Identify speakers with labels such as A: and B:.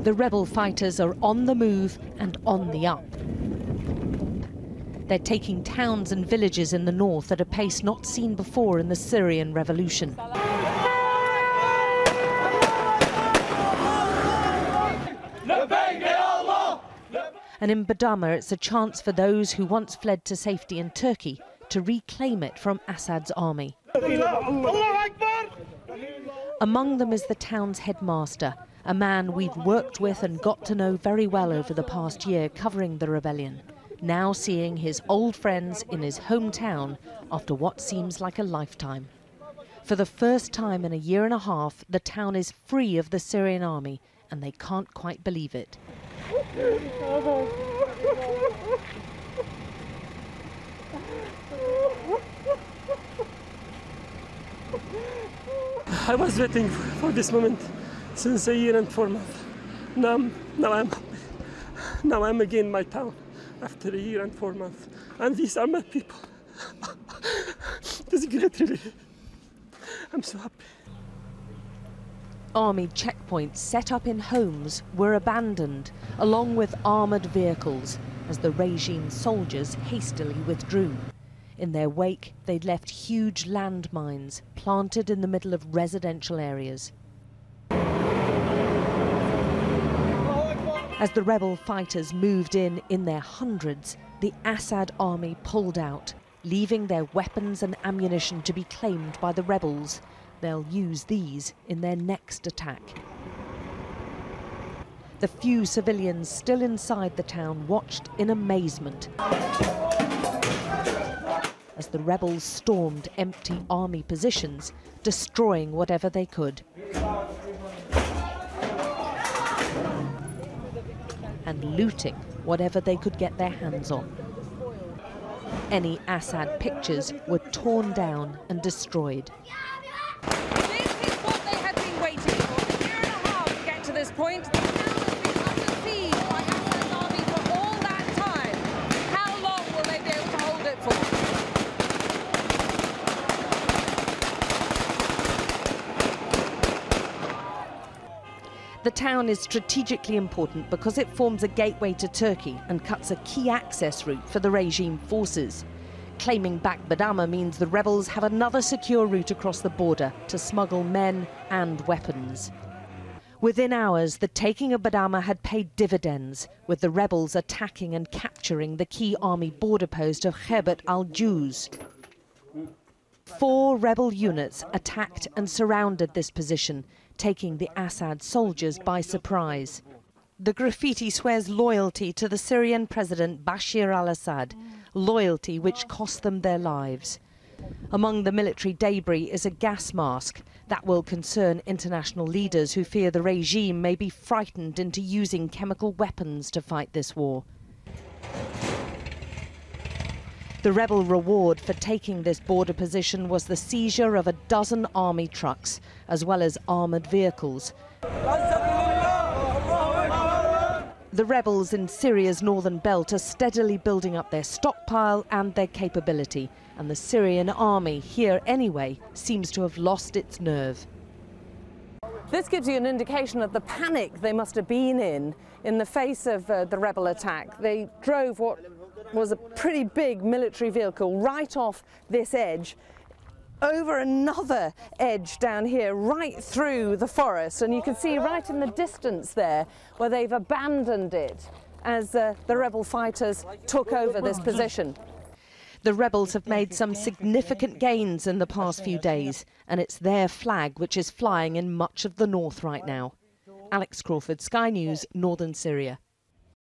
A: The rebel fighters are on the move and on the up. They're taking towns and villages in the north at a pace not seen before in the Syrian revolution. And in Bdama, it's a chance for those who once fled to safety in Turkey to reclaim it from Assad's army. Among them is the town's headmaster, a man we've worked with and got to know very well over the past year covering the rebellion, now seeing his old friends in his hometown after what seems like a lifetime. For the first time in a year and a half, the town is free of the Syrian army, and they can't quite believe it.
B: I was waiting for this moment since a year and 4 months. Now I'm again in my town after a year and 4 months. And these are my people. This is great, really. I'm so happy.
A: Army checkpoints set up in homes were abandoned, along with armoured vehicles, as the regime soldiers hastily withdrew. In their wake, they'd left huge landmines planted in the middle of residential areas. As the rebel fighters moved in their hundreds, the Assad army pulled out, leaving their weapons and ammunition to be claimed by the rebels. They'll use these in their next attack. The few civilians still inside the town watched in amazement as the rebels stormed empty army positions, destroying whatever they could. And looting whatever they could get their hands on. Any Assad pictures were torn down and destroyed.
C: This is what they had been waiting for, a year and a half to get to this point. The town has been under siege by Assad's army for all that time. How long will they be able to hold it for?
A: The town is strategically important because it forms a gateway to Turkey and cuts a key access route for the regime forces. Claiming back Bdama means the rebels have another secure route across the border to smuggle men and weapons. Within hours, the taking of Bdama had paid dividends, with the rebels attacking and capturing the key army border post of Khabat al-Juz. 4 rebel units attacked and surrounded this position, taking the Assad soldiers by surprise. The graffiti swears loyalty to the Syrian President Bashar al-Assad, loyalty which cost them their lives. Among the military debris is a gas mask that will concern international leaders who fear the regime may be frightened into using chemical weapons to fight this war. The rebel reward for taking this border position was the seizure of a dozen army trucks, as well as armoured vehicles. The rebels in Syria's northern belt are steadily building up their stockpile and their capability, and the Syrian army, here anyway, seems to have lost its nerve.
C: This gives you an indication of the panic they must have been in the face of the rebel attack. They drove what was a pretty big military vehicle right off this edge, over another edge down here, right through the forest. And you can see right in the distance there where they've abandoned it as the rebel fighters took over this position.
A: The rebels have made some significant gains in the past few days, and it's their flag which is flying in much of the north right now. Alex Crawford, Sky News, Northern Syria.